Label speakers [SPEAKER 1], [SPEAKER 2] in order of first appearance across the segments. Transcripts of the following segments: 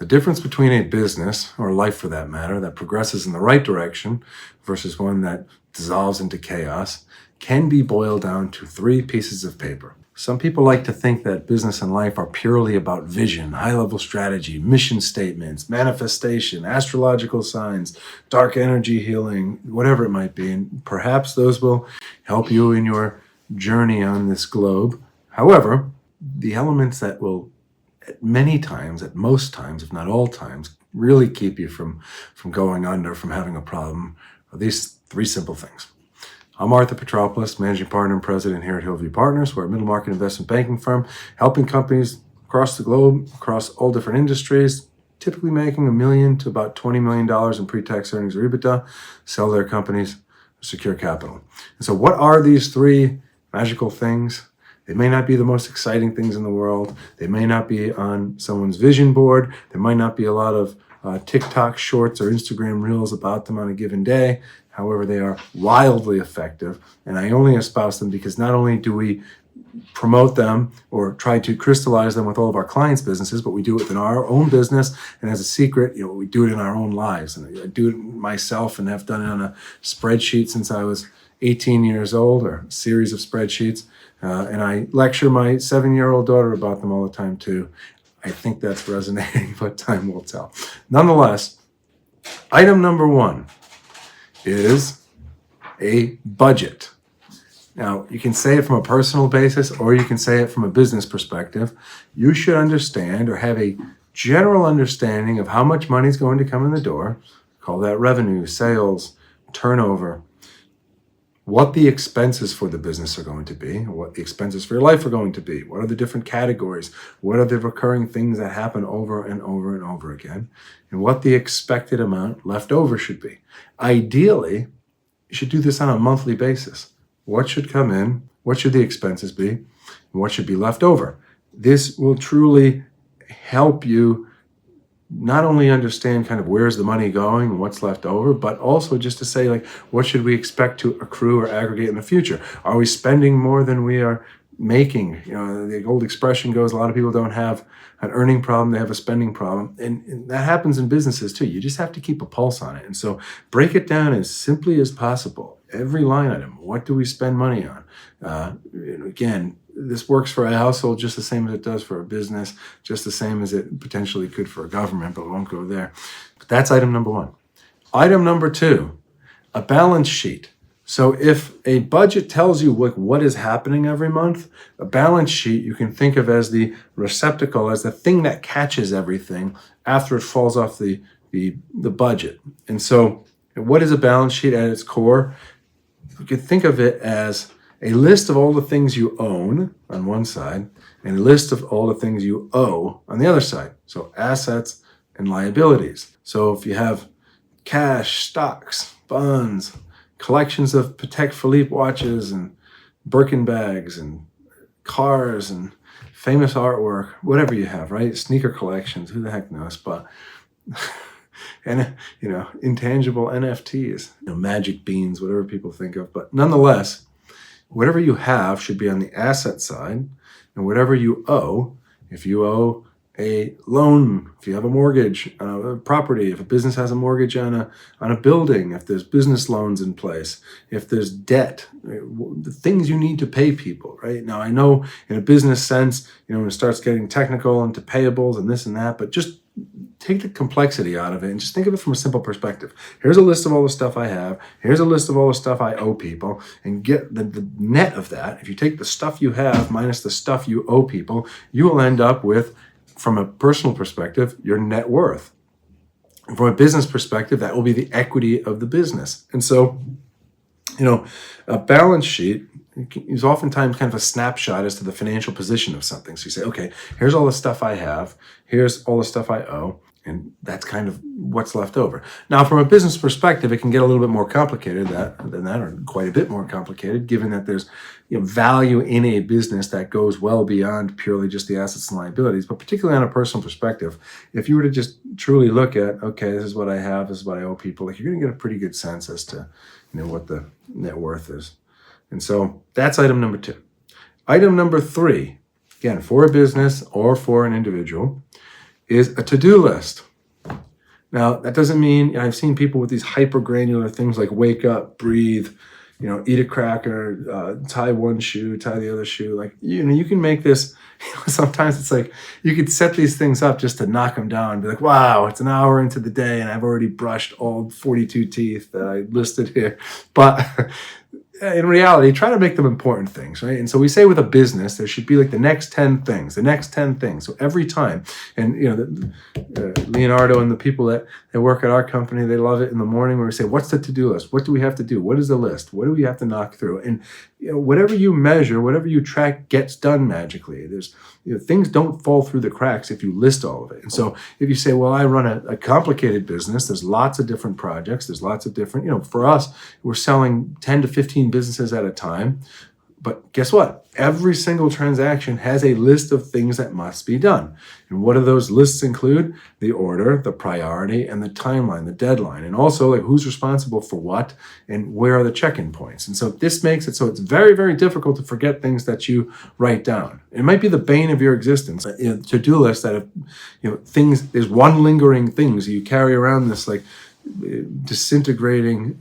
[SPEAKER 1] The difference between a business, or life for that matter, that progresses in the right direction versus one that dissolves into chaos can be boiled down to 3 pieces of paper. Some people like to think that business and life are purely about vision, high-level strategy, mission statements, manifestation, astrological signs, dark energy healing, whatever it might be. And perhaps those will help you in your journey on this globe. However, the elements that will at most times, if not all times, really keep you from going under, from having a problem, are these 3 simple things. I'm Arthur Petropoulos, Managing Partner and President here at Hillview Partners. We're a middle market investment banking firm helping companies across the globe, across all different industries, typically making $1 million to about $20 million in pre-tax earnings or EBITDA, sell their companies, secure capital. And so what are these 3 magical things? They may not be the most exciting things in the world. They may not be on someone's vision board. There might not be a lot of TikTok shorts or Instagram reels about them on a given day. However, they are wildly effective, and I only espouse them because not only do we promote them or try to crystallize them with all of our clients' businesses, but we do it within our own business, and as a secret, we do it in our own lives. And I do it myself and have done it on a spreadsheet since I was 18 years old, or a series of spreadsheets, and I lecture my 7-year-old daughter about them all the time too. I think that's resonating, but time will tell. Nonetheless, item number 1 is a budget. Now, you can say it from a personal basis or you can say it from a business perspective. You should understand or have a general understanding of how much money is going to come in the door. Call that revenue, sales, turnover. What the expenses for the business are going to be, what the expenses for your life are going to be, what are the different categories, what are the recurring things that happen over and over and over again, and what the expected amount left over should be. Ideally, you should do this on a monthly basis. What should come in, what should the expenses be, and what should be left over. This will truly help you not only understand kind of where's the money going and what's left over, but also just to say, like, what should we expect to accrue or aggregate in the future? Are we spending more than we are making? The old expression goes, a lot of people don't have an earning problem, they have a spending problem. And that happens in businesses too. You just have to keep a pulse on it. And so break it down as simply as possible. Every line item, what do we spend money on? Again, this works for a household just the same as it does for a business, just the same as it potentially could for a government, but we won't go there. But that's item number 1. Item number 2, a balance sheet. So if a budget tells you what is happening every month, a balance sheet you can think of as the receptacle, as the thing that catches everything after it falls off the budget. And so what is a balance sheet at its core? You could think of it as a list of all the things you own on one side and a list of all the things you owe on the other side. So assets and liabilities. So if you have cash, stocks, bonds, collections of Patek Philippe watches and Birkin bags and cars and famous artwork, whatever you have, right? Sneaker collections, who the heck knows? But and intangible NFTs, magic beans, whatever people think of. But nonetheless, whatever you have should be on the asset side, and whatever you owe, if you owe a loan, if you have a mortgage on a property, if a business has a mortgage on a building, if there's business loans in place, if there's debt, the things you need to pay people, right? Now, I know in a business sense, when it starts getting technical into payables and this and that, but just take the complexity out of it and just think of it from a simple perspective. Here's a list of all the stuff I have. Here's a list of all the stuff I owe people, and get the net of that. If you take the stuff you have minus the stuff you owe people, you will end up with, from a personal perspective, your net worth. And from a business perspective, that will be the equity of the business. And so, a balance sheet is oftentimes kind of a snapshot as to the financial position of something. So you say, okay, here's all the stuff I have, here's all the stuff I owe, and that's kind of what's left over. Now, from a business perspective, it can get a little bit more complicated than that, or quite a bit more complicated, given that there's value in a business that goes well beyond purely just the assets and liabilities. But particularly on a personal perspective, if you were to just truly look at, okay, this is what I have, this is what I owe people, you're going to get a pretty good sense as to what the net worth is. And so that's item number 2. Item number 3, again, for a business or for an individual, is a to-do list. Now, that doesn't mean, I've seen people with these hyper granular things like wake up, breathe, eat a cracker, tie one shoe, tie the other shoe. Like, you can make this, sometimes it's like you could set these things up just to knock them down and be like, wow, it's an hour into the day and I've already brushed all 42 teeth that I listed here. But in reality, try to make them important things, right? And so we say with a business, there should be like the next 10 things. So every time, and Leonardo and the people that work at our company, they love it in the morning where we say, what's the to-do list? What do we have to do? What is the list? What do we have to knock through? And whatever you measure, whatever you track gets done magically. There's things don't fall through the cracks if you list all of it. And so if you say, well, I run a complicated business, there's lots of different projects, there's lots of different, for us, we're selling 10 to 15 businesses at a time. But guess what? Every single transaction has a list of things that must be done. And what do those lists include? The order, the priority, and the timeline, the deadline. And also like who's responsible for what and where are the check-in points. And so this makes it so it's very, very difficult to forget things that you write down. It might be the bane of your existence. To-do lists that have, things, there's one lingering thing. So you carry around this like disintegrating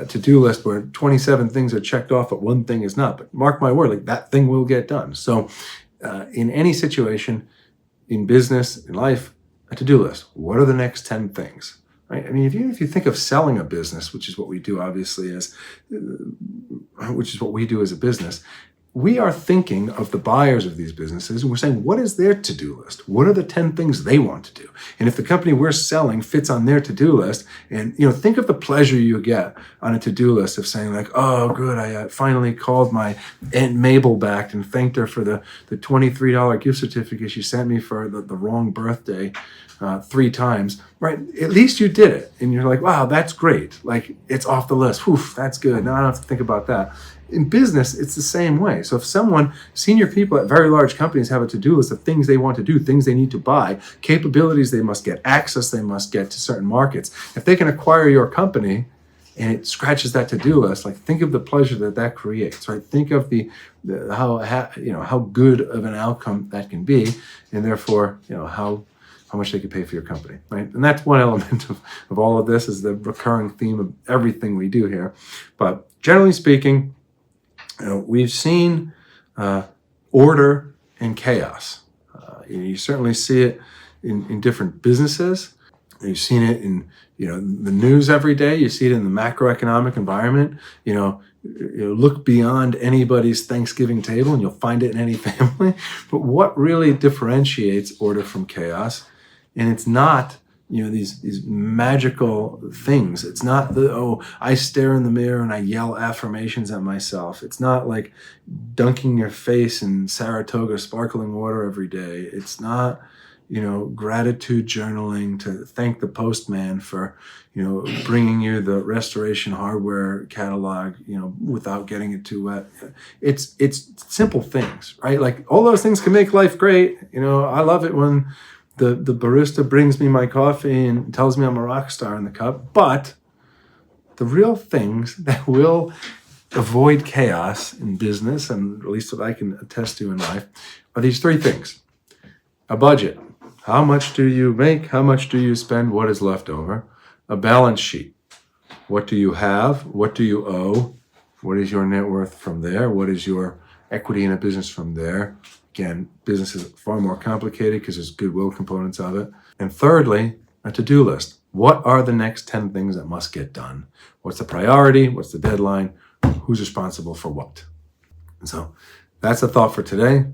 [SPEAKER 1] to-do list where 27 things are checked off, but one thing is not. But mark my word, like that thing will get done. So in any situation, in business, in life, a to-do list. What are the next 10 things? Right? I mean, if you think of selling a business, which is what we do, obviously, which is what we do as a business, we are thinking of the buyers of these businesses and we're saying, what is their to-do list? What are the 10 things they want to do? And if the company we're selling fits on their to-do list, and think of the pleasure you get on a to-do list of saying like, oh, good, I finally called my Aunt Mabel back and thanked her for the $23 gift certificate she sent me for the wrong birthday 3 times, right? At least you did it. And you're like, wow, that's great. Like it's off the list. Whew, that's good. Now I don't have to think about that. In business, it's the same way. So if senior people at very large companies have a to-do list of things they want to do, things they need to buy, capabilities they must get, access they must get to certain markets, if they can acquire your company and it scratches that to-do list, like think of the pleasure that creates, right? Think of how good of an outcome that can be, and therefore, how much they could pay for your company, right? And that's one element of all of this is the recurring theme of everything we do here. But generally speaking, we've seen order and chaos. You certainly see it in different businesses. You've seen it in the news every day. You see it in the macroeconomic environment. Look beyond anybody's Thanksgiving table and you'll find it in any family. But what really differentiates order from chaos? And it's not these magical things. It's not I stare in the mirror and I yell affirmations at myself. It's not like dunking your face in Saratoga sparkling water every day. It's not, gratitude journaling to thank the postman for, bringing you the Restoration Hardware catalog, without getting it too wet. It's simple things, right? Like all those things can make life great. I love it when the barista brings me my coffee and tells me I'm a rock star in the cup. But the real things that will avoid chaos in business, and at least what I can attest to in life, are these 3 things. A budget. How much do you make? How much do you spend? What is left over? A balance sheet. What do you have? What do you owe? What is your net worth from there? What is your equity in a business from there? Again, business is far more complicated because there's goodwill components of it. And thirdly, a to-do list. What are the next 10 things that must get done? What's the priority? What's the deadline? Who's responsible for what? And so that's the thought for today.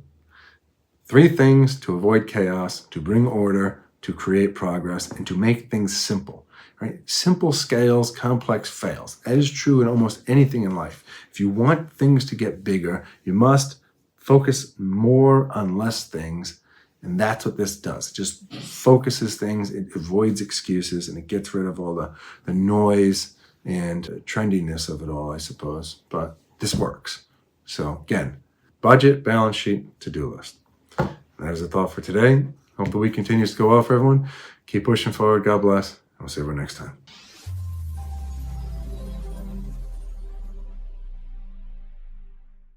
[SPEAKER 1] 3 things to avoid chaos, to bring order, to create progress, and to make things simple. Right? Simple scales, complex fails. That is true in almost anything in life. If you want things to get bigger, you must focus more on less things, and that's what this does. It just focuses things, it avoids excuses, and it gets rid of all the noise and trendiness of it all, I suppose. But this works. So again, budget, balance sheet, to-do list. That is the thought for today. Hope the week continues to go well for everyone. Keep pushing forward. God bless. I'll see you next time.